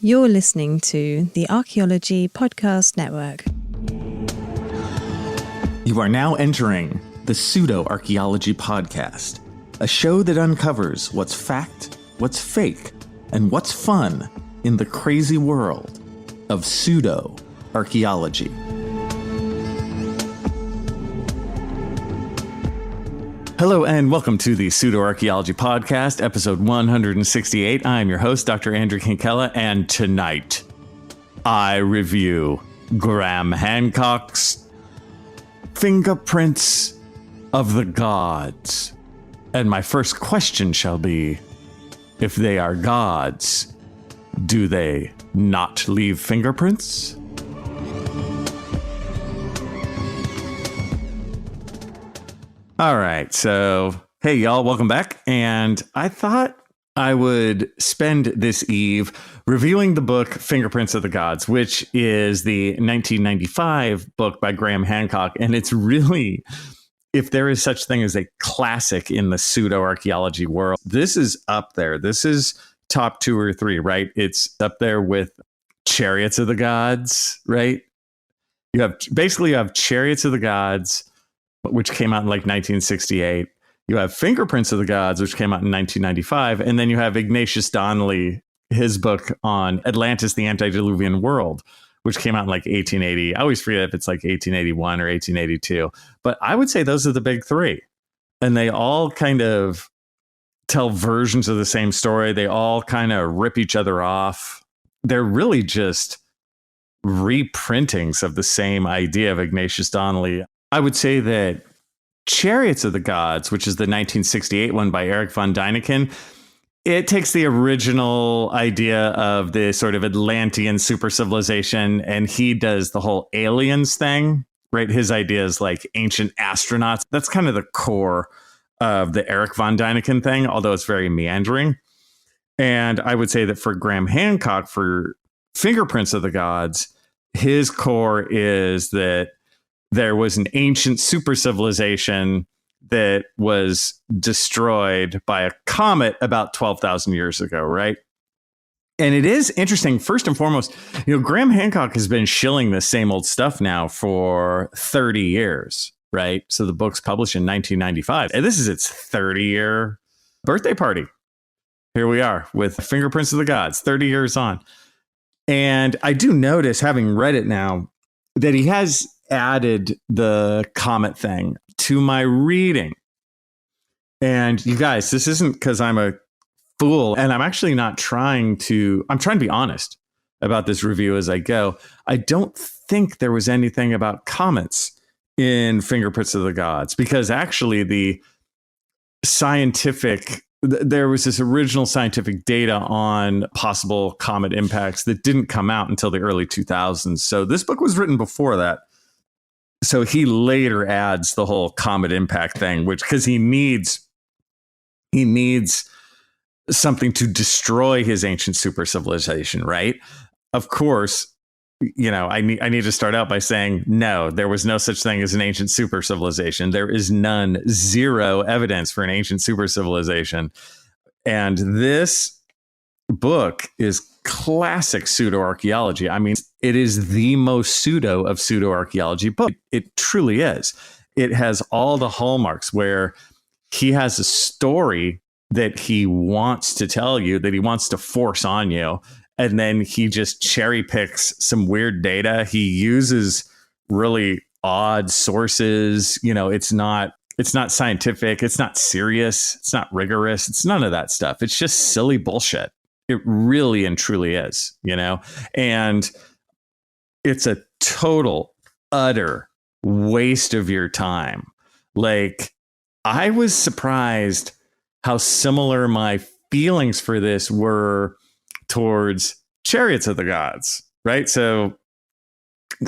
You're listening to the Archaeology Podcast Network. You are now entering the Pseudoarchaeology Podcast, a show that uncovers what's fact, what's fake, and what's fun in the crazy world of pseudoarchaeology. Hello and welcome to the Pseudoarchaeology Podcast, episode 168. I'm your host, Dr. Andrew Kinkella, and tonight I review Graham Hancock's Fingerprints of the Gods. And my first question shall be, if they are gods, do they not leave fingerprints? All right, so hey y'all, welcome back. And I thought I would spend this eve reviewing the book Fingerprints of the Gods, which is the 1995 book by Graham Hancock. And it's really, if there is such thing as a classic in the pseudoarchaeology world, this is up there. This is top 2 or 3, right? It's up there with Chariots of the Gods, right? You have Chariots of the Gods, which came out in like 1968. You have Fingerprints of the Gods, which came out in 1995. And then you have Ignatius Donnelly, his book on Atlantis, the Antediluvian World, which came out in like 1880. I always forget if it's like 1881 or 1882. But I would say those are the big 3. And they all kind of tell versions of the same story. They all kind of rip each other off. They're really just reprintings of the same idea of Ignatius Donnelly. I would say that Chariots of the Gods, which is the 1968 one by Erich von Däniken, it takes the original idea of the sort of Atlantean super civilization, and he does the whole aliens thing, right? His idea is like ancient astronauts. That's kind of the core of the Erich von Däniken thing, although it's very meandering. And I would say that for Graham Hancock, for Fingerprints of the Gods, his core is that there was an ancient super civilization that was destroyed by a comet about 12,000 years ago, right? And it is interesting, first and foremost, Graham Hancock has been shilling this same old stuff now for 30 years, right? So the book's published in 1995, and this is its 30-year birthday party. Here we are with Fingerprints of the Gods, 30 years on. And I do notice, having read it now, that he has added the comet thing to my reading. And you guys, this isn't because I'm a fool, and I'm actually not I'm trying to be honest about this review as I go. I don't think there was anything about comets in Fingerprints of the Gods, because actually there was this original scientific data on possible comet impacts that didn't come out until the early 2000s. So this book was written before that. So he later adds the whole comet impact thing, because he needs something to destroy his ancient super civilization, right? Of course, I need to start out by saying, no, there was no such thing as an ancient super civilization. There is none, zero evidence for an ancient super civilization. And this book is classic pseudoarchaeology. I mean, it is the most pseudo of pseudoarchaeology book. It truly is. It has all the hallmarks where he has a story that he wants to tell you, that he wants to force on you. And then he just cherry picks some weird data. He uses really odd sources. It's not scientific. It's not serious. It's not rigorous. It's none of that stuff. It's just silly bullshit. It really and truly is, and it's a total, utter waste of your time. Like, I was surprised how similar my feelings for this were towards Chariots of the Gods, right? So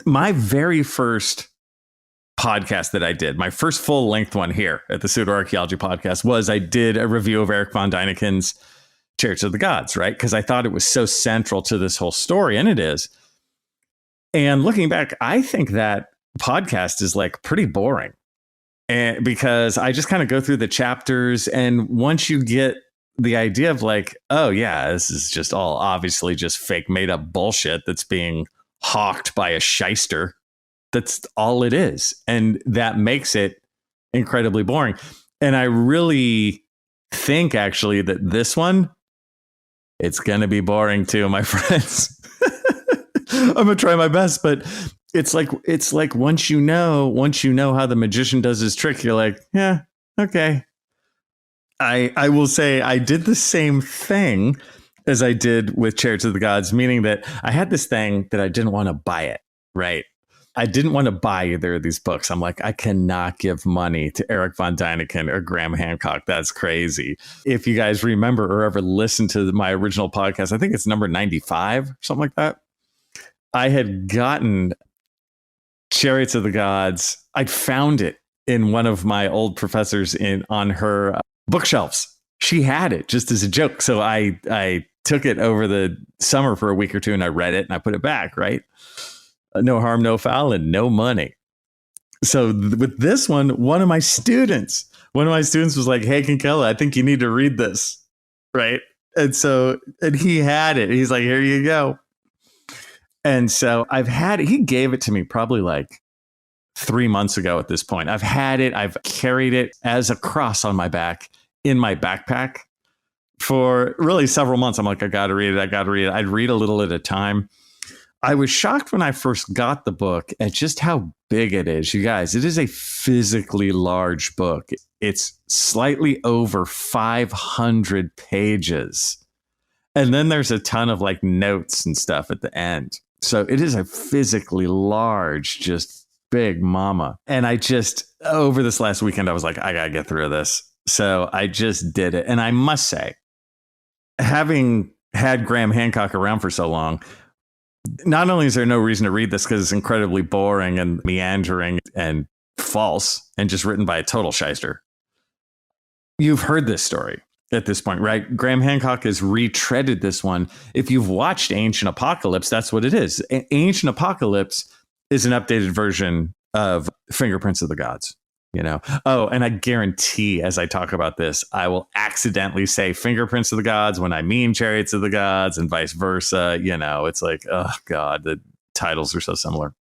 my very first podcast that I did, my first full length one here at the Pseudoarchaeology Podcast, was I did a review of Erich von Däniken's Chariots of the Gods, right? Because I thought it was so central to this whole story, and it is. And looking back, I think that podcast is like pretty boring, and because I just kind of go through the chapters, and once you get the idea of like, oh yeah, this is just all obviously just fake made up bullshit that's being hawked by a shyster. That's all it is. And that makes it incredibly boring. And I really think actually that this one, it's going to be boring too, my friends. I'm going to try my best, but it's like once you know how the magician does his trick, you're like, yeah, okay. I will say I did the same thing as I did with Chariots of the Gods, meaning that I had this thing that I didn't want to buy it, right? I didn't want to buy either of these books. I'm like, I cannot give money to Eric von Däniken or Graham Hancock. That's crazy. If you guys remember or ever listened to my original podcast, I think it's number 95 or something like that. I had gotten Chariots of the Gods. I'd found it in one of my old professors on her bookshelves. She had it just as a joke. So I took it over the summer for a week or two and I read it and I put it back, right? No harm, no foul, and no money. So with this one of my students was like, hey, Kinkella, I think you need to read this, right? And he had it. He's like, here you go. And so I've had it. He gave it to me probably like 3 months ago at this point. I've had it. I've carried it as a cross on my back in my backpack for really several months. I'm like, I got to read it. I'd read a little at a time. I was shocked when I first got the book at just how big it is. You guys, it is a physically large book. It's slightly over 500 pages. And then there's a ton of like notes and stuff at the end. So it is a physically large, just big mama. And I just, over this last weekend, I was like, I got to get through this. So I just did it. And I must say, having had Graham Hancock around for so long, not only is there no reason to read this because it's incredibly boring and meandering and false and just written by a total shyster. You've heard this story at this point, right? Graham Hancock has retreaded this one. If you've watched Ancient Apocalypse, that's what it is. Ancient Apocalypse is an updated version of Fingerprints of the Gods. You know, oh, and I guarantee as I talk about this, I will accidentally say Fingerprints of the Gods when I mean Chariots of the Gods and vice versa. You know, it's like, oh, God, the titles are so similar.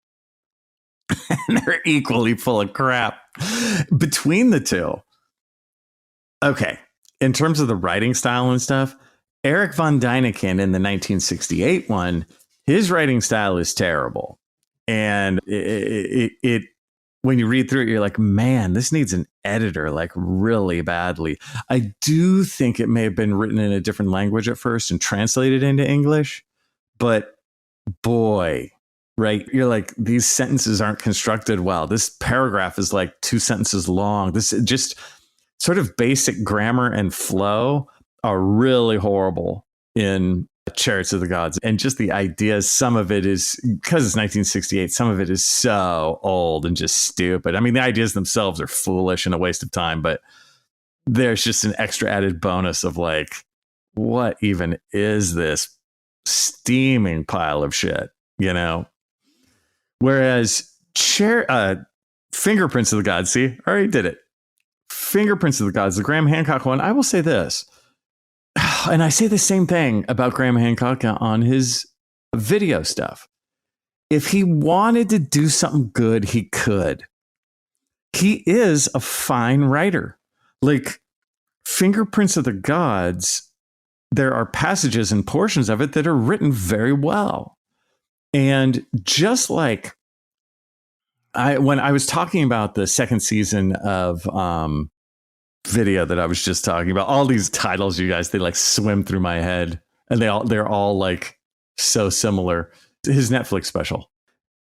And they're equally full of crap between the two. OK, in terms of the writing style and stuff, Eric von Däniken in the 1968 one, his writing style is terrible. And it when you read through it, you're like, man, this needs an editor like really badly. I do think it may have been written in a different language at first and translated into English. But boy, right. You're like, these sentences aren't constructed well. This paragraph is like 2 sentences long. This just sort of basic grammar and flow are really horrible in Chariots of the Gods. And just the ideas, some of it is, because it's 1968, some of it is so old and just stupid. I mean, the ideas themselves are foolish and a waste of time, but there's just an extra added bonus of like, what even is this steaming pile of shit, you know? Whereas Fingerprints of the Gods, see, I already did it. Fingerprints of the Gods, the Graham Hancock one, I will say this. And I say the same thing about Graham Hancock on his video stuff. If he wanted to do something good, he could. He is a fine writer. Like Fingerprints of the Gods, there are passages and portions of it that are written very well. And just like when I was talking about the second season of video that I was just talking about, all these titles, you guys, they like swim through my head and they're all like so similar. His Netflix special,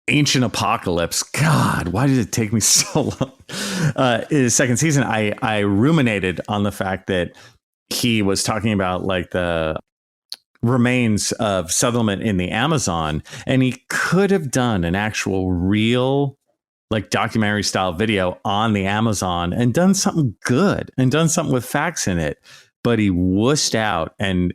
Ancient Apocalypse. God, why did it take me so long? His second season, I ruminated on the fact that he was talking about like the remains of settlement in the Amazon, and he could have done an actual real like documentary style video on the Amazon and done something good and done something with facts in it. But he wussed out and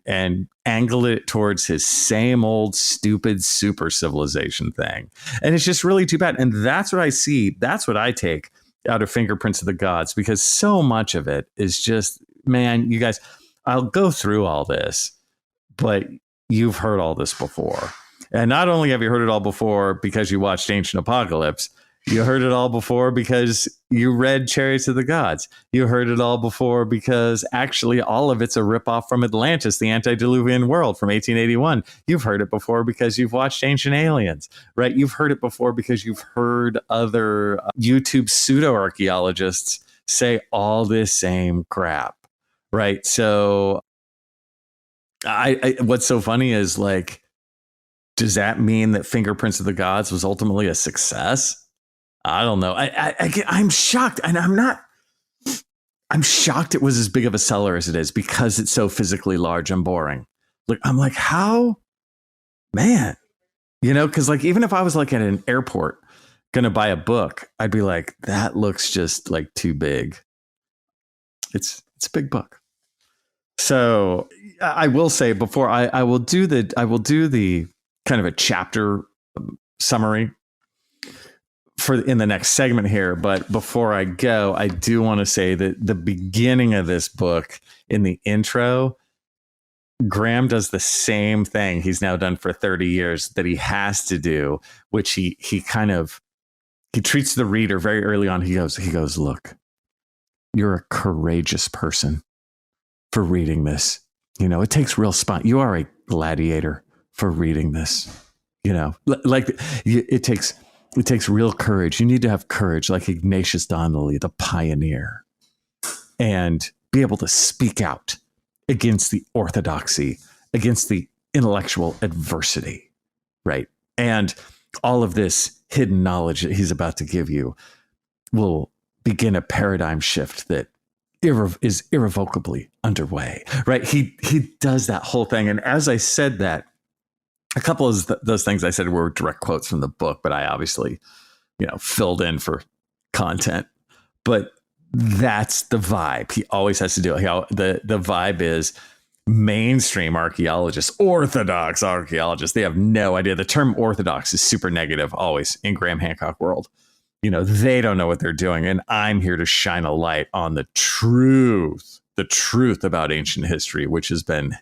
angled it towards his same old stupid super civilization thing. And it's just really too bad. And that's what I see. That's what I take out of Fingerprints of the Gods, because so much of it is just, man, you guys, I'll go through all this, but you've heard all this before. And not only have you heard it all before because you watched Ancient Apocalypse, you heard it all before because you read Chariots of the Gods. You heard it all before because actually all of it's a ripoff from Atlantis, the antediluvian world from 1881. You've heard it before because you've watched Ancient Aliens, right? You've heard it before because you've heard other YouTube pseudo-archaeologists say all this same crap, right? So I what's so funny is like, does that mean that Fingerprints of the Gods was ultimately a success? I don't know. I'm shocked, and I'm shocked it was as big of a seller as it is because it's so physically large and boring. Like, I'm like, how, man, because like, even if I was like at an airport going to buy a book, I'd be like, that looks just like too big. It's a big book. So I will say before I will do the kind of a chapter summary in the next segment here. But before I go, I do want to say that the beginning of this book, in the intro, Graham does the same thing he's now done for 30 years that he has to do, which he treats the reader very early on. He goes, look, you're a courageous person for reading this. It takes real spine. You are a gladiator for reading this. It takes real courage. You need to have courage, like Ignatius Donnelly, the pioneer, and be able to speak out against the orthodoxy, against the intellectual adversity, right? And all of this hidden knowledge that he's about to give you will begin a paradigm shift that is irrevocably underway, right? He does that whole thing. And as I said that, a couple of those things I said were direct quotes from the book, but I obviously, filled in for content. But that's the vibe. He always has to do it. The vibe is mainstream archaeologists, orthodox archaeologists. They have no idea. The term orthodox is super negative always in Graham Hancock world. They don't know what they're doing. And I'm here to shine a light on the truth about ancient history, which has been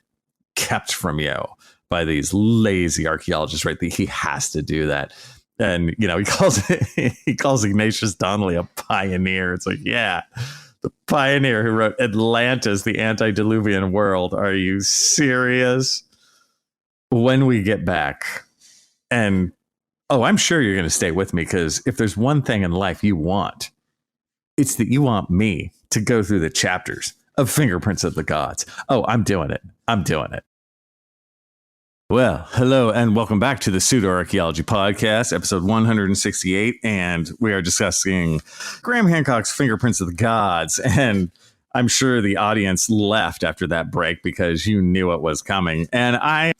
kept from you by these lazy archaeologists, right? He has to do that. And, he calls Ignatius Donnelly a pioneer. It's like, yeah, the pioneer who wrote Atlantis, the antediluvian world. Are you serious? When we get back, and I'm sure you're going to stay with me, because if there's one thing in life you want, it's that you want me to go through the chapters of Fingerprints of the Gods. I'm doing it. Well, hello and welcome back to the Pseudoarchaeology podcast, episode 168. And we are discussing Graham Hancock's Fingerprints of the Gods. And I'm sure the audience left after that break because you knew it was coming. And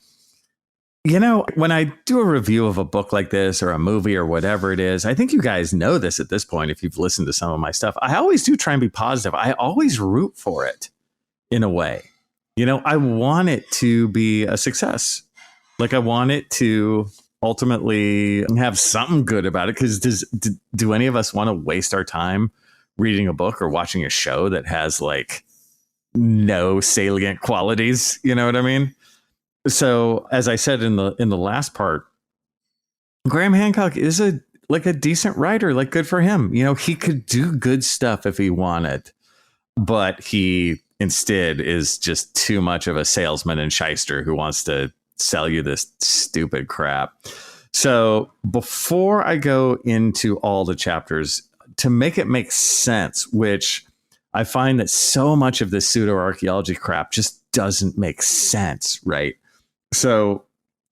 when I do a review of a book like this or a movie or whatever it is, I think you guys know this at this point if you've listened to some of my stuff. I always do try and be positive. I always root for it in a way. I want it to be a success. Like, I want it to ultimately have something good about it, because do any of us want to waste our time reading a book or watching a show that has like no salient qualities? You know what I mean? So, as I said in the last part, Graham Hancock is a decent writer. Like, good for him. He could do good stuff if he wanted, but he instead is just too much of a salesman and shyster who wants to sell you this stupid crap. So before I go into all the chapters, to make it make sense, which I find that so much of this pseudo-archaeology crap just doesn't make sense, right? So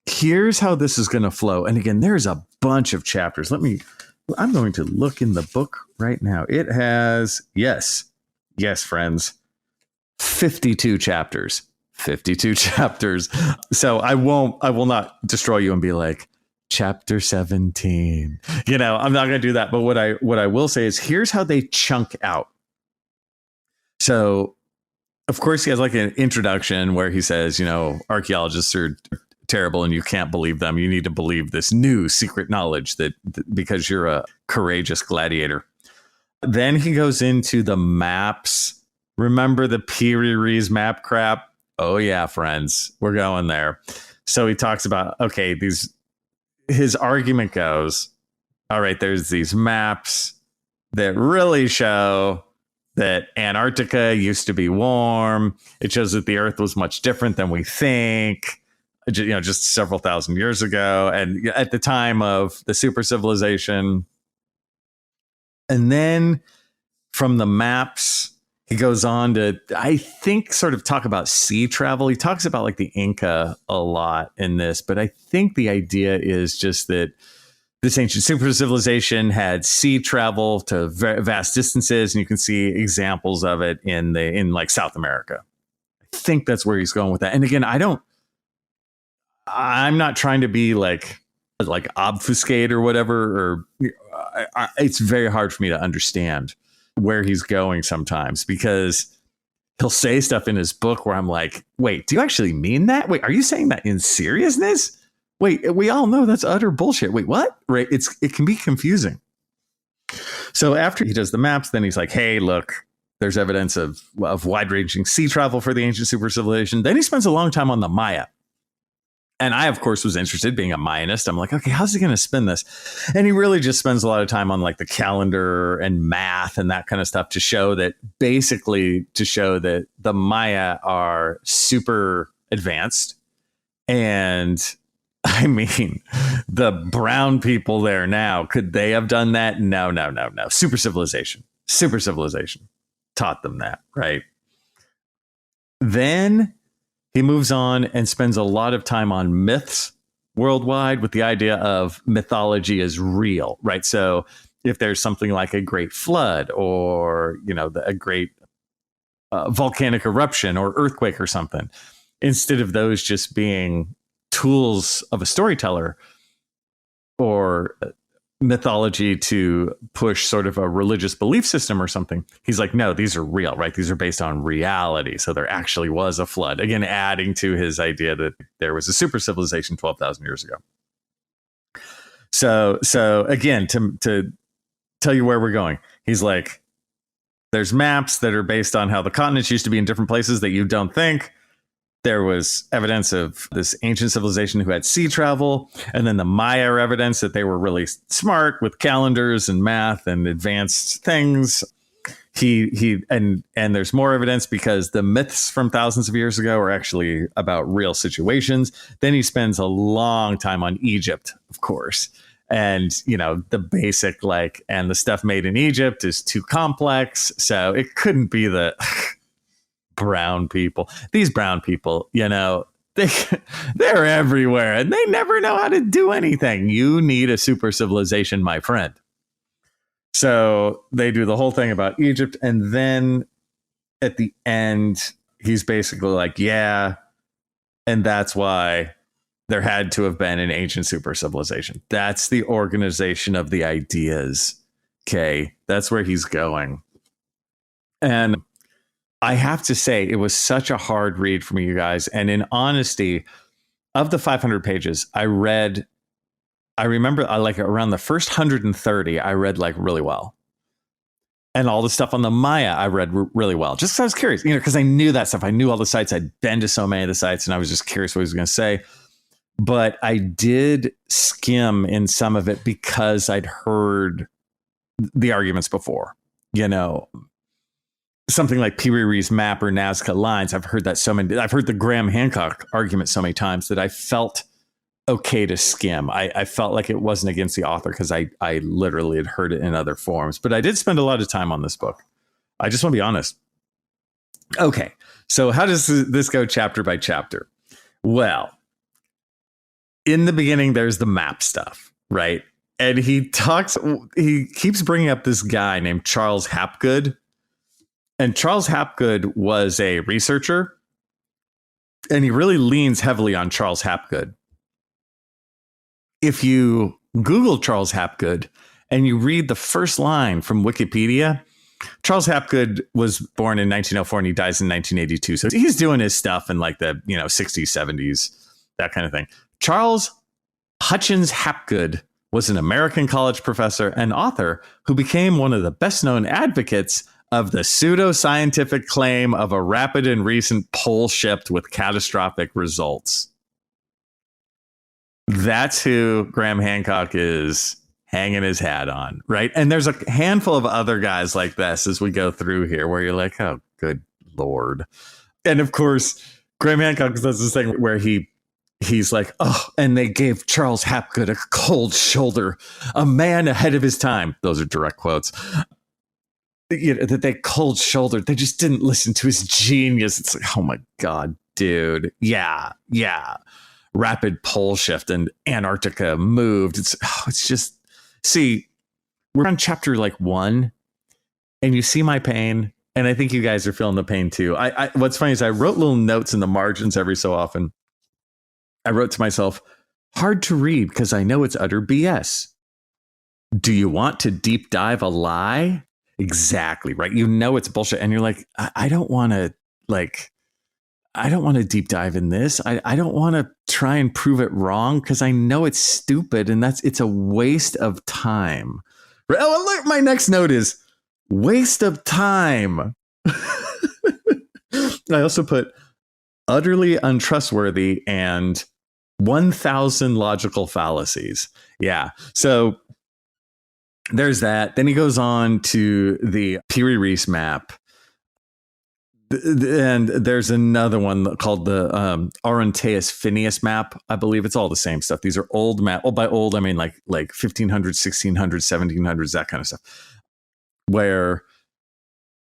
here's how this is going to flow. And again, there's a bunch of chapters. I'm going to look in the book right now. It has, yes, friends, 52 chapters. 52 chapters. So I will not destroy you and be like, chapter 17. I'm not going to do that. But what I will say is, here's how they chunk out. So, of course, he has like an introduction where he says, archaeologists are terrible and you can't believe them. You need to believe this new secret knowledge that because you're a courageous gladiator. Then he goes into the maps Remember the Piri-Reis map crap? Oh yeah, friends, we're going there. So he talks about, okay, his argument goes, all right, there's these maps that really show that Antarctica used to be warm. It shows that the Earth was much different than we think, just several thousand years ago. And at the time of the super civilization. And then from the maps, he goes on to, I think, sort of talk about sea travel. He talks about like the Inca a lot in this, but I think the idea is just that this ancient super civilization had sea travel to vast distances, and you can see examples of it in like South America. I think that's where he's going with that. And again, I'm not trying to be like obfuscate or whatever, or it's very hard for me to understand where he's going sometimes, because he'll say stuff in his book where I'm like, wait, do you actually mean that? Wait, are you saying that in seriousness? Wait, we all know that's utter bullshit. Wait, what? Right? It can be confusing. So after he does the maps, then he's like, hey, look, there's evidence of wide-ranging sea travel for the ancient super civilization. Then he spends a long time on the Maya. And I, of course, was interested, being a Mayanist. I'm like, okay, how's he going to spin this? And he really just spends a lot of time on like the calendar and math and that kind of stuff to show that the Maya are super advanced. And I mean, the brown people there now, could they have done that? No. Super civilization taught them that, right? Then he moves on and spends a lot of time on myths worldwide, with the idea of mythology is real, right? So if there's something like a great flood, or, a great volcanic eruption or earthquake or something, instead of those just being tools of a storyteller or mythology to push sort of a religious belief system or something, he's like, no, these are real, right? These are based on reality. So there actually was a flood. Again, adding to his idea that there was a super civilization 12,000 years ago. So again, to tell you where we're going, he's like, there's maps that are based on how the continents used to be in different places that you don't think. There was evidence of this ancient civilization who had sea travel, and then the Maya are evidence that they were really smart with calendars and math and advanced things. And there's more evidence because the myths from thousands of years ago are actually about real situations. Then he spends a long time on Egypt, of course. And, the basic and the stuff made in Egypt is too complex. So it couldn't be the brown people. These brown people, they're everywhere and they never know how to do anything. You need a super civilization, my friend. So they do the whole thing about Egypt. And then at the end, he's basically like, yeah, and that's why there had to have been an ancient super civilization. That's the organization of the ideas. Okay. That's where he's going. And I have to say, it was such a hard read for me, you guys. And in honesty, of the 500 pages, I remember around the first 130, I read really well. And all the stuff on the Maya, I read really well. Just because I was curious, because I knew that stuff. I knew all the sites. I'd been to so many of the sites, and I was just curious what he was going to say. But I did skim in some of it because I'd heard the arguments before, something like Piri-Reis map or Nazca lines. I've heard the Graham Hancock argument so many times that I felt okay to skim. I felt like it wasn't against the author because I literally had heard it in other forms. But I did spend a lot of time on this book. I just want to be honest. Okay, so how does this go chapter by chapter? Well, in the beginning, there's the map stuff, right? And he keeps bringing up this guy named Charles Hapgood. And Charles Hapgood was a researcher, and he really leans heavily on Charles Hapgood. If you Google Charles Hapgood and you read the first line from Wikipedia, Charles Hapgood was born in 1904 and he dies in 1982. So he's doing his stuff in the 60s, 70s, that kind of thing. Charles Hutchins Hapgood was an American college professor and author who became one of the best known advocates of the pseudoscientific claim of a rapid and recent pole shift with catastrophic results. That's who Graham Hancock is hanging his hat on, right? And there's a handful of other guys like this as we go through here where you're like, oh, good Lord. And of course, Graham Hancock does this thing where he's like, oh, and they gave Charles Hapgood a cold shoulder, a man ahead of his time. Those are direct quotes. That they cold shouldered. They just didn't listen to his genius. It's like, oh my God, dude. Yeah. Rapid pole shift and Antarctica moved. It's just, see, we're on chapter like 1 and you see my pain. And I think you guys are feeling the pain too. What's funny is I wrote little notes in the margins every so often. I wrote to myself, hard to read because I know it's utter BS. Do you want to deep dive a lie? Exactly, right? You know it's bullshit. And you're like, I don't want to deep dive in this. I don't want to try and prove it wrong because I know it's stupid and it's a waste of time. Oh, look, my next note is waste of time. I also put utterly untrustworthy and 1,000 logical fallacies. Yeah. So there's that. Then he goes on to the Piri-Reis map. And there's another one called the Oronteus Phineas map. I believe it's all the same stuff. These are old map. Oh, by old, I mean like 1500s, 1600s, 1700s, that kind of stuff. Where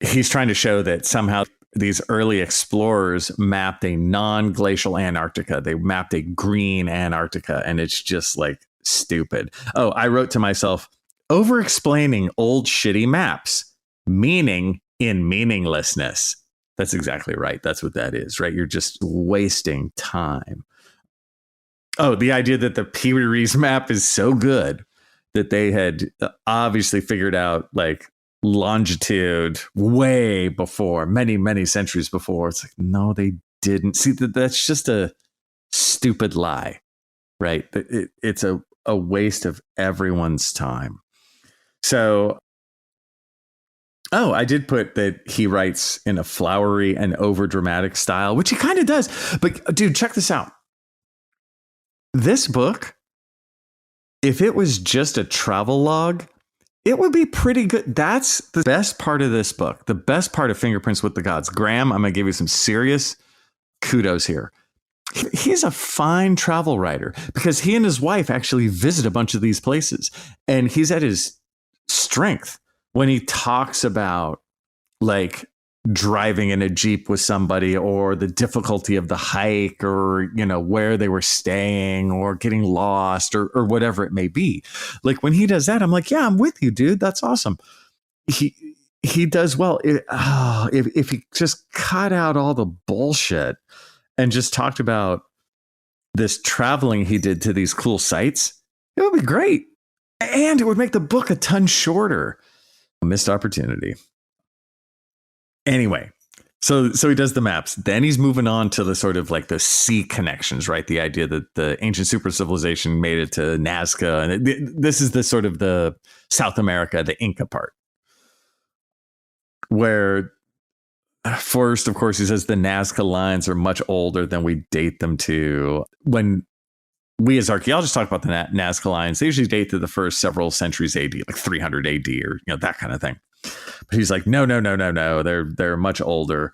he's trying to show that somehow these early explorers mapped a non-glacial Antarctica. They mapped a green Antarctica, and it's just like stupid. Oh, I wrote to myself, over-explaining old shitty maps, meaning in meaninglessness. That's exactly right. That's what that is, right? You're just wasting time. Oh, the idea that the Piri-Reis map is so good that they had obviously figured out like longitude way before, many, many centuries before. It's like, no, they didn't. See, that's just a stupid lie, right? It's a waste of everyone's time. So, oh, I did put that he writes in a flowery and overdramatic style, which he kind of does. But dude, check this out. This book, if it was just a travel log, it would be pretty good. That's the best part of this book. The best part of Fingerprints with the Gods. Graham, I'm going to give you some serious kudos here. He's a fine travel writer because he and his wife actually visit a bunch of these places. And he's at his strength when he talks about like driving in a Jeep with somebody or the difficulty of the hike or, you know, where they were staying or getting lost or whatever it may be. Like when he does that, I'm like, yeah, I'm with you, dude. That's awesome. He does well. If he just cut out all the bullshit and just talked about this traveling he did to these cool sites, it would be great. And it would make the book a ton shorter. A missed opportunity. Anyway, so he does the maps. Then he's moving on to the sort of like the sea connections, right? The idea that the ancient super civilization made it to Nazca. And this is the sort of the South America, the Inca part. Where first, of course, he says the Nazca lines are much older than we date them to. When we as archaeologists talk about the Nazca lines, they usually date to the first several centuries AD, like 300 AD or that kind of thing. But he's like, no. They're much older.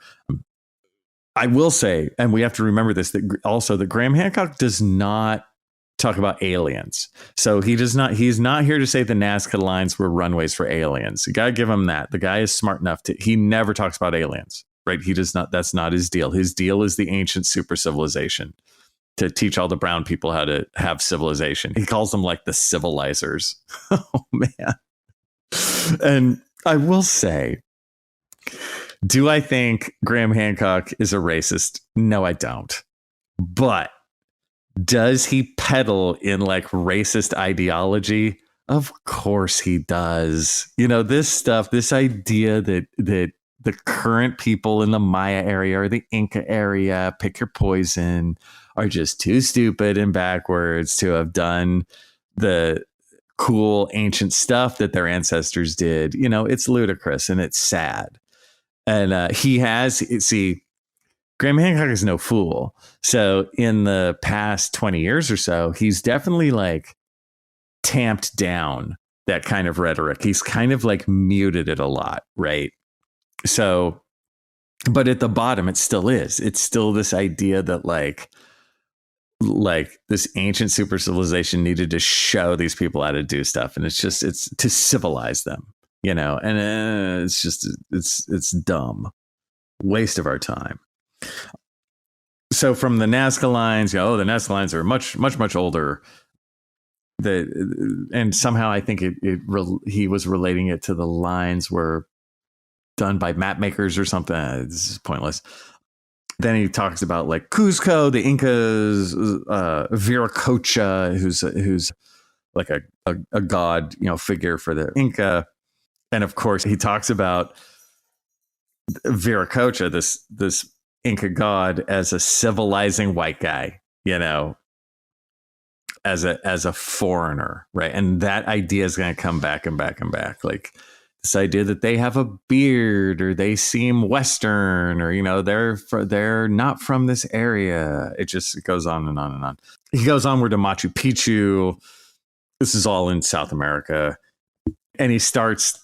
I will say, and we have to remember this, that also that Graham Hancock does not talk about aliens. So he's not here to say the Nazca lines were runways for aliens. You got to give him that. The guy is smart enough he never talks about aliens, right? He does not, that's not his deal. His deal is the ancient super civilization, to teach all the brown people how to have civilization. He calls them like the civilizers. Oh, man. And I will say, do I think Graham Hancock is a racist? No, I don't. But does he peddle in like racist ideology? Of course he does. This stuff, this idea that the current people in the Maya area or the Inca area, pick your poison, are just too stupid and backwards to have done the cool ancient stuff that their ancestors did. You know, it's ludicrous and it's sad. And Graham Hancock is no fool. So in the past 20 years or so, he's definitely like tamped down that kind of rhetoric. He's kind of like muted it a lot, right? So, but at the bottom, it still is. It's still this idea that like this ancient super civilization needed to show these people how to do stuff. And it's to civilize them, you know, and it's dumb. Waste of our time. So from the Nazca lines, the Nazca lines are much, much, much older. And somehow I think he was relating it to the lines were done by map makers or something. This is pointless. Then he talks about like Cuzco, the Incas, Viracocha, who's like a god, figure for the Inca. And of course, he talks about Viracocha, this Inca god, as a civilizing white guy, as a foreigner, right? And that idea is going to come back and back and back. Like this idea that they have a beard or they seem Western or, they're not from this area. It goes on and on and on. He goes onward to Machu Picchu. This is all in South America. And he starts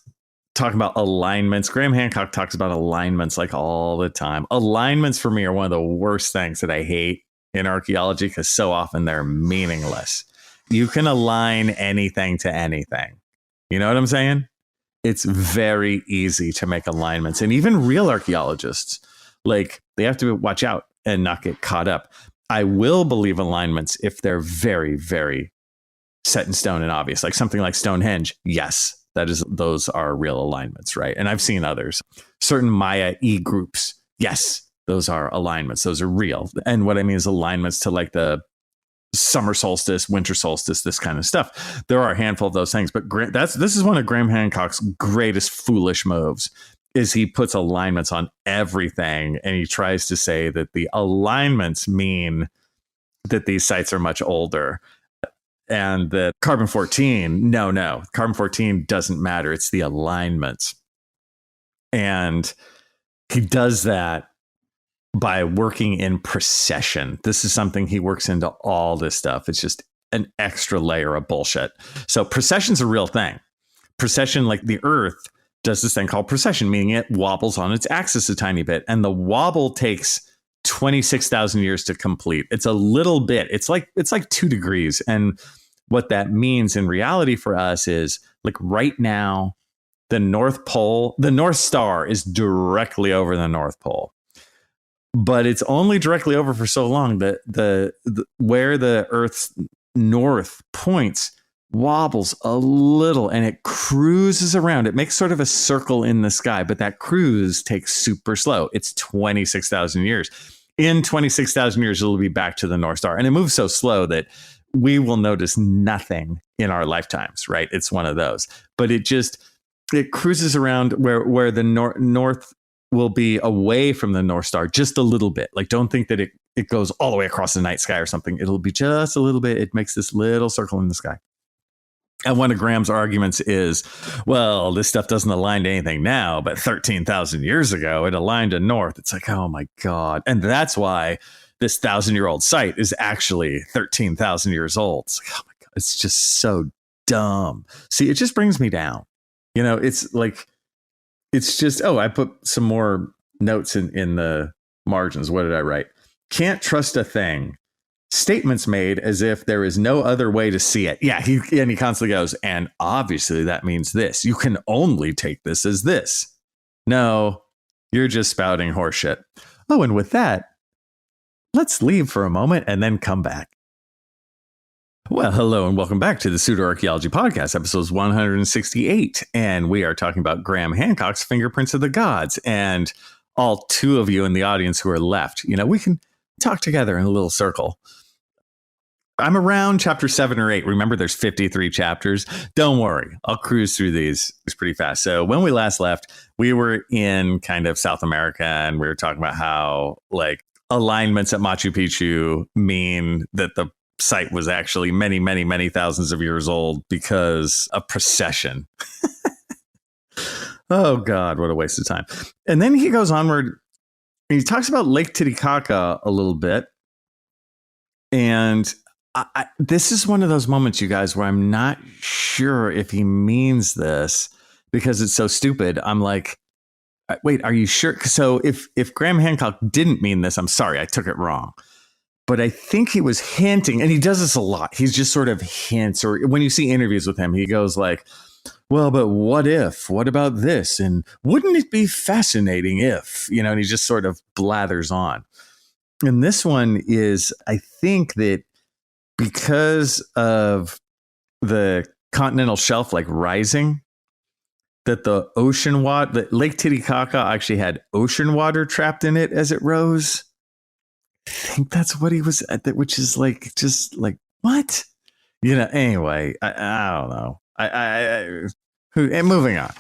talking about alignments. Graham Hancock talks about alignments like all the time. Alignments for me are one of the worst things that I hate in archaeology because so often they're meaningless. You can align anything to anything. You know what I'm saying? It's very easy to make alignments. And even real archaeologists, like they have to watch out and not get caught up. I will believe alignments if they're very, very set in stone and obvious, like something like Stonehenge. Yes, those are real alignments, right? And I've seen others. Certain Maya E groups. Yes, those are alignments. Those are real. And what I mean is alignments to like the summer solstice, winter solstice, this kind of stuff. There are a handful of those things, but this is one of Graham Hancock's greatest foolish moves. Is he puts alignments on everything, and he tries to say that the alignments mean that these sites are much older. And that carbon-14, no, carbon-14 doesn't matter. It's the alignments. And he does that by working in precession. This is something he works into all this stuff. It's just an extra layer of bullshit. So precession's a real thing. Precession, like the Earth, does this thing called precession, meaning it wobbles on its axis a tiny bit. And the wobble takes 26,000 years to complete. It's a little bit. It's like 2 degrees. And what that means in reality for us is like right now, the North Pole, the North Star is directly over the North Pole. But it's only directly over for so long that the where the Earth's north points wobbles a little and it cruises around. It makes sort of a circle in the sky, but that cruise takes super slow. It's 26,000 years. In 26,000 years, it'll be back to the North Star. And it moves so slow that we will notice nothing in our lifetimes, right? It's one of those. But it cruises around where the north will be away from the North Star just a little bit. Like, don't think that it goes all the way across the night sky or something. It'll be just a little bit. It makes this little circle in the sky. And one of Graham's arguments is, well, this stuff doesn't align to anything now, but 13,000 years ago, it aligned to north. It's like, oh my God. And that's why this 1,000-year-old site is actually 13,000 years old. It's like, oh my God, it's just so dumb. See, it just brings me down. It's like, it's just, I put some more notes in the margins. What did I write? Can't trust a thing. Statements made as if there is no other way to see it. Yeah, he constantly goes, and obviously that means this. You can only take this as this. No, you're just spouting horseshit. Oh, and with that, let's leave for a moment and then come back. Well, hello and welcome back to the Pseudoarchaeology Podcast, episode 168. And we are talking about Graham Hancock's Fingerprints of the Gods. And all 2 of you in the audience who are left, we can talk together in a little circle. I'm around chapter 7 or 8. Remember, there's 53 chapters. Don't worry. I'll cruise through these pretty fast. So when we last left, we were in kind of South America, and we were talking about how like alignments at Machu Picchu mean that the site was actually many, many, many thousands of years old because of precession. Oh, God, what a waste of time. And then he goes onward. He talks about Lake Titicaca a little bit. And this is one of those moments, you guys, where I'm not sure if he means this because it's so stupid. I'm like, wait, are you sure? So if Graham Hancock didn't mean this, I'm sorry, I took it wrong. But I think he was hinting, and he does this a lot. He's just sort of hints, or when you see interviews with him, he goes like, well, but what if? What about this? And wouldn't it be fascinating if, and he just sort of blathers on. And this one is, I think that because of the continental shelf like rising, that the ocean water, that Lake Titicaca actually had ocean water trapped in it as it rose. I think that's what he was at, which is like, just like, what? Anyway, I don't know. And moving on.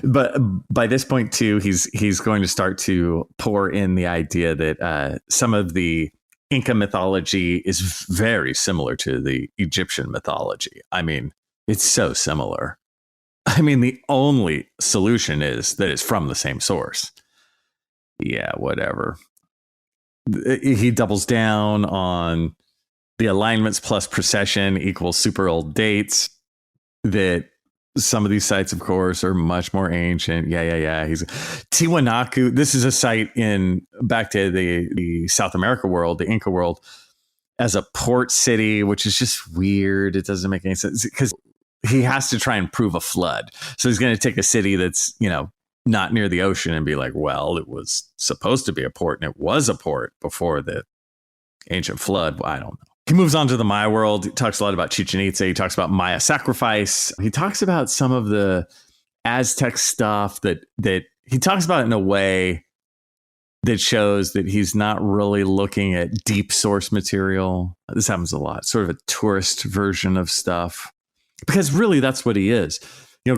But by this point, too, he's going to start to pour in the idea that some of the Inca mythology is very similar to the Egyptian mythology. I mean, it's so similar. I mean, the only solution is that it's from the same source. Yeah, whatever. He doubles down on the alignments plus precession equals super old dates. That some of these sites, of course, are much more ancient. Yeah. He's Tiwanaku. This is a site back to the South America world, the Inca world, as a port city, which is just weird. It doesn't make any sense because he has to try and prove a flood. So he's going to take a city that's, not near the ocean and be like, well, it was supposed to be a port and it was a port before the ancient flood. Well, I don't know. He moves on to the Maya world. He talks a lot about Chichen Itza. He talks about Maya sacrifice. He talks about some of the Aztec stuff that he talks about it in a way that shows that he's not really looking at deep source material. This happens a lot, sort of a tourist version of stuff, because really that's what he is.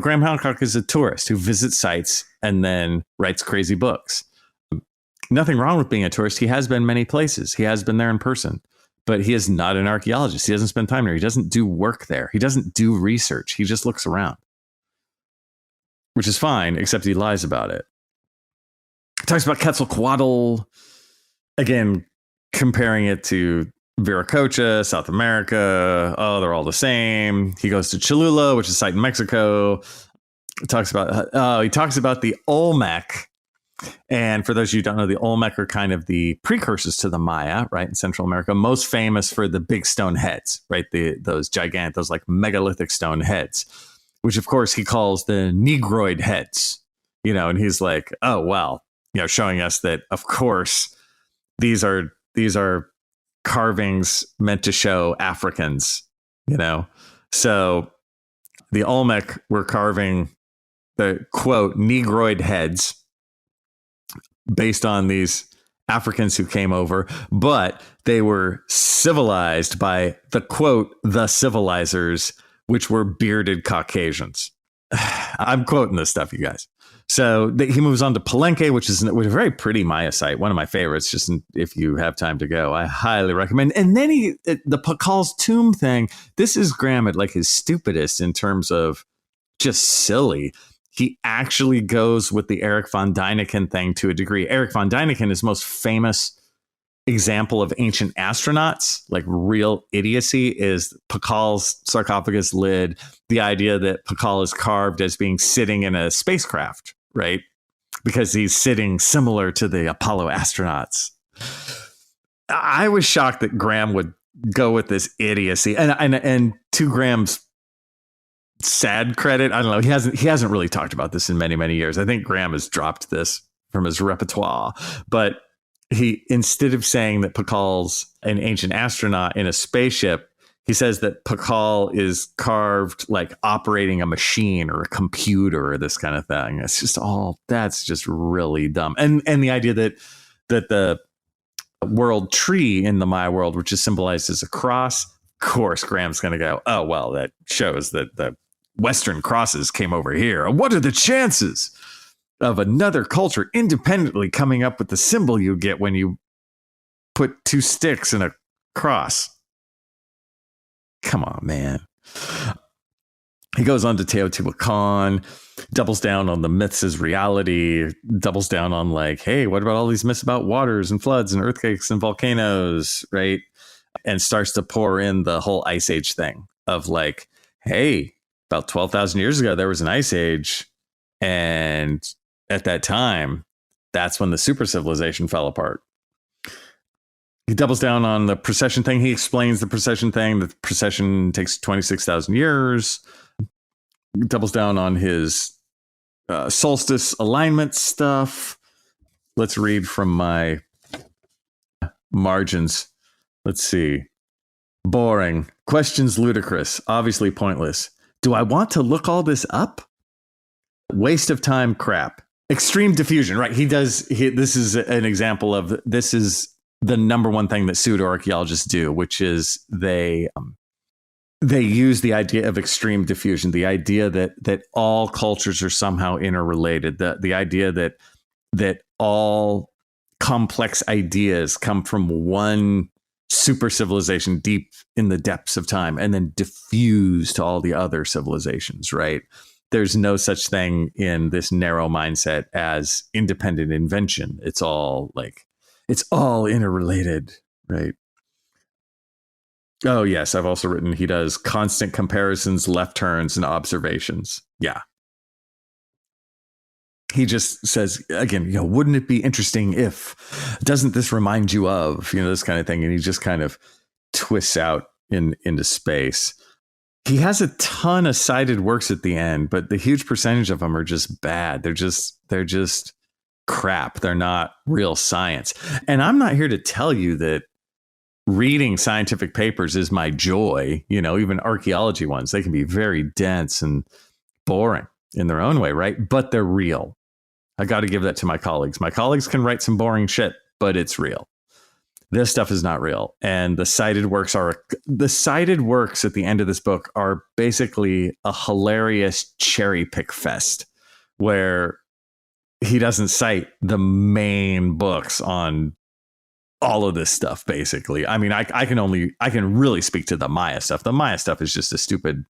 Graham Hancock is a tourist who visits sites and then writes crazy books. Nothing wrong with being a tourist. He has been many places. He has been there in person, but he is not an archaeologist. He doesn't spend time there. He doesn't do work there. He doesn't do research. He just looks around, which is fine, except he lies about it. He talks about Quetzalcoatl, again, comparing it to Viracocha, South America. Oh, they're all the same. He goes to Cholula, which is a site in Mexico. He talks about the Olmec. And for those of you who don't know, the Olmec are kind of the precursors to the Maya, right, in Central America, most famous for the big stone heads, right, those like megalithic stone heads, which of course he calls the Negroid heads, and he's like, oh, well, showing us that, of course, these are carvings meant to show Africans, so the Olmec were carving the quote Negroid heads based on these Africans who came over, but they were civilized by the quote the civilizers, which were bearded Caucasians. I'm quoting this stuff, you guys. So he moves on to Palenque, which is a very pretty Maya site, one of my favorites. Just if you have time to go, I highly recommend. And then the Pakal's tomb thing. This is Graham at like his stupidest in terms of just silly. He actually goes with the Eric von Däniken thing to a degree. Eric von Däniken is most famous example of ancient astronauts, like real idiocy, is Pakal's sarcophagus lid. The idea that Pakal is carved as being sitting in a spacecraft, right? Because he's sitting similar to the Apollo astronauts. I was shocked that Graham would go with this idiocy, and to Graham's sad credit, I don't know, he hasn't really talked about this in many, many years. I think Graham has dropped this from his repertoire, but he, instead of saying that Pakal's an ancient astronaut in a spaceship, he says that Pakal is carved like operating a machine or a computer or this kind of thing. It's just that's just really dumb. And the idea that the world tree in the Maya world, which is symbolized as a cross, of course, Graham's going to go, oh, well, that shows that the Western crosses came over here. What are the chances of another culture independently coming up with the symbol you get when you put 2 sticks in a cross. Come on, man. He goes on to Teotihuacan, doubles down on the myths as reality, doubles down on like, hey, what about all these myths about waters and floods and earthquakes and volcanoes, right? And starts to pour in the whole ice age thing of like, hey, about 12,000 years ago, there was an ice age. And at that time, that's when the super civilization fell apart. He doubles down on the precession thing. He explains the precession thing. The precession takes 26,000 years. He doubles down on his solstice alignment stuff. Let's read from my margins. Let's see. Boring. Questions ludicrous. Obviously pointless. Do I want to look all this up? Waste of time crap. Extreme diffusion, right? This is an example of, this is the number one thing that pseudoarchaeologists do, which is they use the idea of extreme diffusion, the idea that all cultures are somehow interrelated, the idea that all complex ideas come from one super civilization deep in the depths of time and then diffuse to all the other civilizations, right? There's no such thing in this narrow mindset as independent invention. It's all interrelated, right? Oh, yes. I've also written he does constant comparisons, left turns, and observations. Yeah. He just says, again, wouldn't it be interesting if, doesn't this remind you of, this kind of thing. And he just kind of twists out into space. He has a ton of cited works at the end, but the huge percentage of them are just bad. They're just crap. They're not real science. And I'm not here to tell you that reading scientific papers is my joy. Even archaeology ones, they can be very dense and boring in their own way, right? But they're real. I got to give that to my colleagues. My colleagues can write some boring shit, but it's real. This stuff is not real. And the cited works at the end of this book are basically a hilarious cherry pick fest where he doesn't cite the main books on all of this stuff, basically. I mean, I can really speak to the Maya stuff. The Maya stuff is just a stupid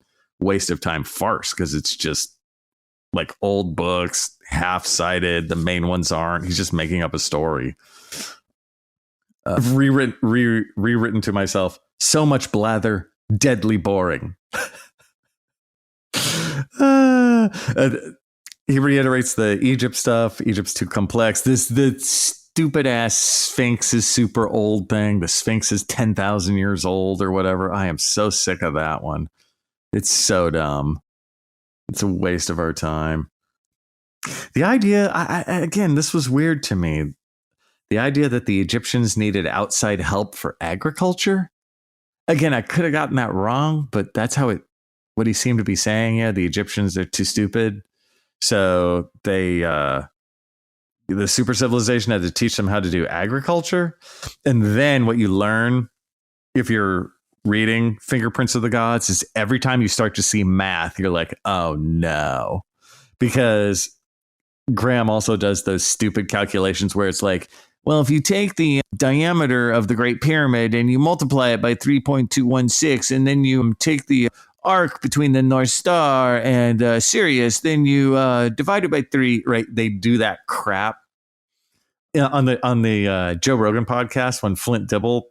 waste of time farce because it's just like old books, half cited. The main ones aren't. He's just making up a story. Rewritten to myself. So much blather, deadly boring. He reiterates the Egypt stuff. Egypt's too complex. The stupid ass Sphinx is super old thing. The Sphinx is 10,000 years old or whatever. I am so sick of that one. It's so dumb. It's a waste of our time. The idea, again, this was weird to me. The idea that the Egyptians needed outside help for agriculture. Again, I could have gotten that wrong, but that's what he seemed to be saying. Yeah, the Egyptians are too stupid. So the super civilization had to teach them how to do agriculture. And then what you learn if you're reading Fingerprints of the Gods is every time you start to see math, you're like, oh no. Because Graham also does those stupid calculations where it's like, well, if you take the diameter of the Great Pyramid and you multiply it by 3.216, and then you take the arc between the North Star and Sirius, then you divide it by 3, right? They do that crap. On the Joe Rogan podcast, when Flint Dibble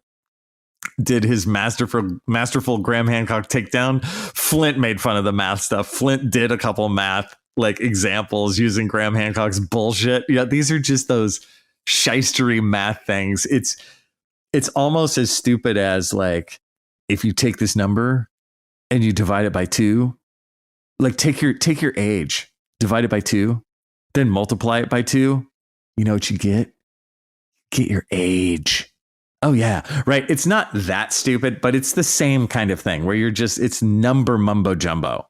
did his masterful Graham Hancock takedown, Flint made fun of the math stuff. Flint did a couple math examples using Graham Hancock's bullshit. Yeah, these are just those shystery math things. It's almost as stupid as if you take this number and you divide it by 2, take your age, divide it by 2, then multiply it by 2. You know what you get? Get your age. Oh yeah, right. It's not that stupid, but it's the same kind of thing where it's number mumbo jumbo.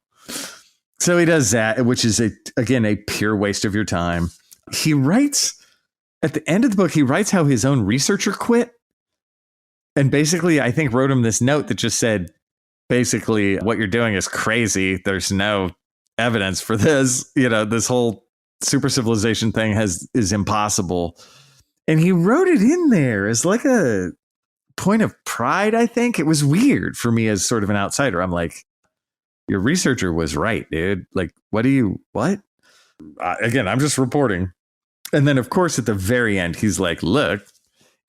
So he does that, which is again a pure waste of your time. He writes at the end of the book, he writes how his own researcher quit. And basically, I think wrote him this note that just said, basically, what you're doing is crazy. There's no evidence for this. This whole super civilization thing is impossible. And he wrote it in there as like a point of pride, I think. It was weird for me as sort of an outsider. I'm like, your researcher was right, dude. Like, what? Again, I'm just reporting. And then, of course, at the very end, he's like, look,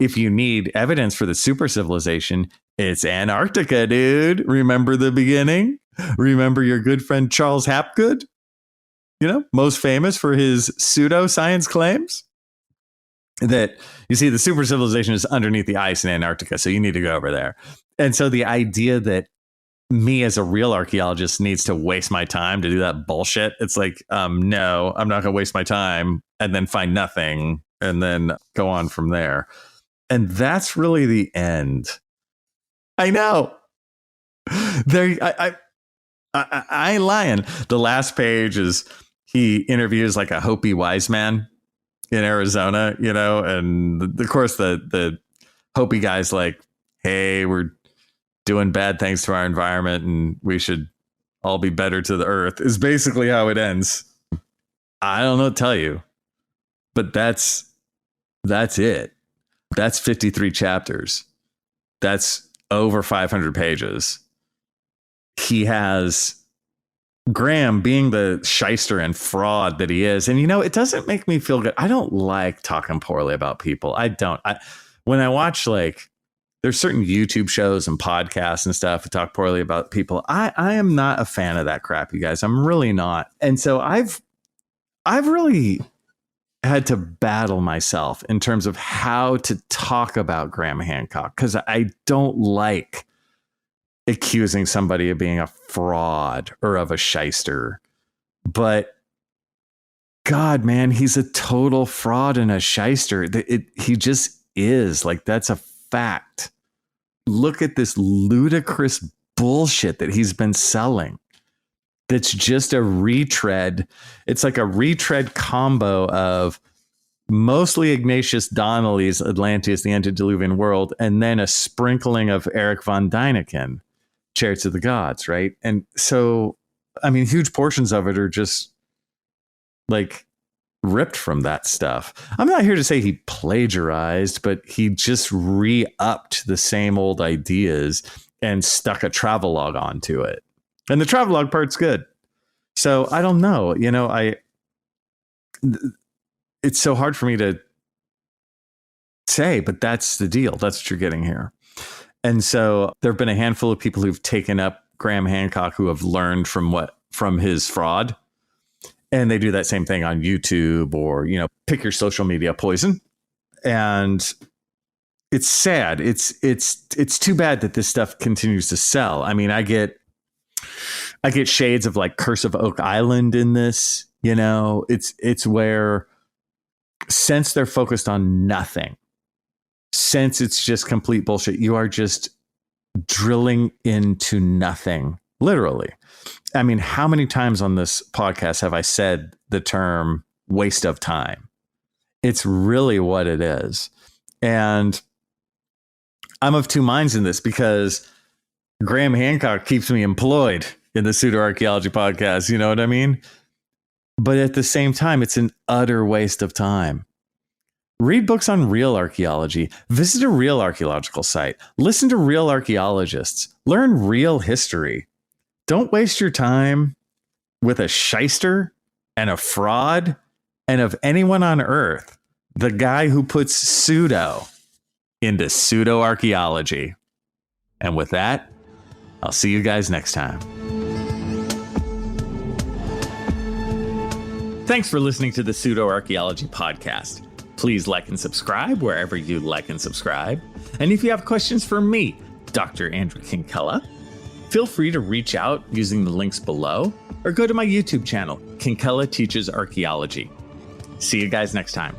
if you need evidence for the super civilization, it's Antarctica, dude. Remember the beginning? Remember your good friend Charles Hapgood? Most famous for his pseudoscience claims? That, you see, the super civilization is underneath the ice in Antarctica, so you need to go over there. And so the idea that me as a real archaeologist needs to waste my time to do that bullshit, it's like, no, I'm not going to waste my time and then find nothing and then go on from there. And that's really the end. I know. I ain't lying. The last page is he interviews like a Hopi wise man in Arizona, and of course the Hopi guy's like, hey, we're doing bad things to our environment and we should all be better to the earth, is basically how it ends. I don't know what to tell you, but that's it. That's 53 chapters. That's over 500 pages. He has Graham being the shyster and fraud that he is. And, it doesn't make me feel good. I don't like talking poorly about people. I don't. When I watch, there's certain YouTube shows and podcasts and stuff that talk poorly about people. I am not a fan of that crap, you guys. I'm really not. And so I've really had to battle myself in terms of how to talk about Graham Hancock, because I don't like accusing somebody of being a fraud or of a shyster. But God, man, he's a total fraud and a shyster. He just is. That's a fact. Look at this ludicrous bullshit that he's been selling. That's just a retread. It's like a retread combo of mostly Ignatius Donnelly's Atlantis, the Antediluvian World, and then a sprinkling of Eric von Däniken, Chariots of the Gods, right? And so, huge portions of it are just ripped from that stuff. I'm not here to say he plagiarized, but he just re-upped the same old ideas and stuck a travelogue onto it. And the travelogue part's good. So I don't know, it's so hard for me to say, but that's the deal. That's what you're getting here. And so there have been a handful of people who've taken up Graham Hancock who have learned from his fraud. And they do that same thing on YouTube or, pick your social media poison. And it's sad. It's too bad that this stuff continues to sell. I get shades of Curse of Oak Island in this, it's where, since they're focused on nothing, since it's just complete bullshit, you are just drilling into nothing, literally. How many times on this podcast have I said the term waste of time? It's really what it is. And I'm of two minds in this because Graham Hancock keeps me employed in the Pseudoarchaeology podcast. You know what I mean? But at the same time, it's an utter waste of time. Read books on real archaeology. Visit a real archaeological site. Listen to real archaeologists. Learn real history. Don't waste your time with a shyster and a fraud and of anyone on earth, the guy who puts pseudo into pseudoarchaeology. And with that, I'll see you guys next time. Thanks for listening to the Pseudoarchaeology podcast. Please like and subscribe wherever you like and subscribe. And if you have questions for me, Dr. Andrew Kinkella, feel free to reach out using the links below or go to my YouTube channel, Kinkella Teaches Archaeology. See you guys next time.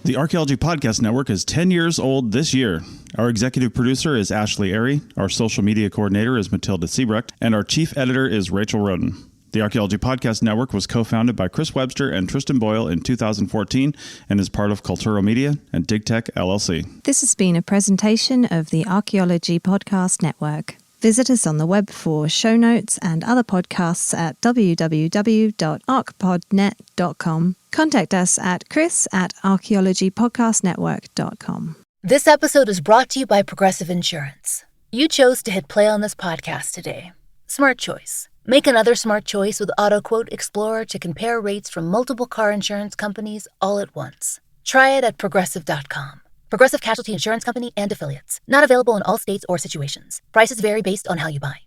The Archaeology Podcast Network is 10 years old this year. Our executive producer is Ashley Airy, our social media coordinator is Matilda Siebrecht, and our chief editor is Rachel Roden. The Archaeology Podcast Network was co-founded by Chris Webster and Tristan Boyle in 2014 and is part of Cultural Media and DigTech LLC. This has been a presentation of the Archaeology Podcast Network. Visit us on the web for show notes and other podcasts at www.archpodnet.com. Contact us at chris@archaeologypodcastnetwork.com. This episode is brought to you by Progressive Insurance. You chose to hit play on this podcast today. Smart choice. Make another smart choice with AutoQuote Explorer to compare rates from multiple car insurance companies all at once. Try it at progressive.com. Progressive Casualty Insurance Company and Affiliates. Not available in all states or situations. Prices vary based on how you buy.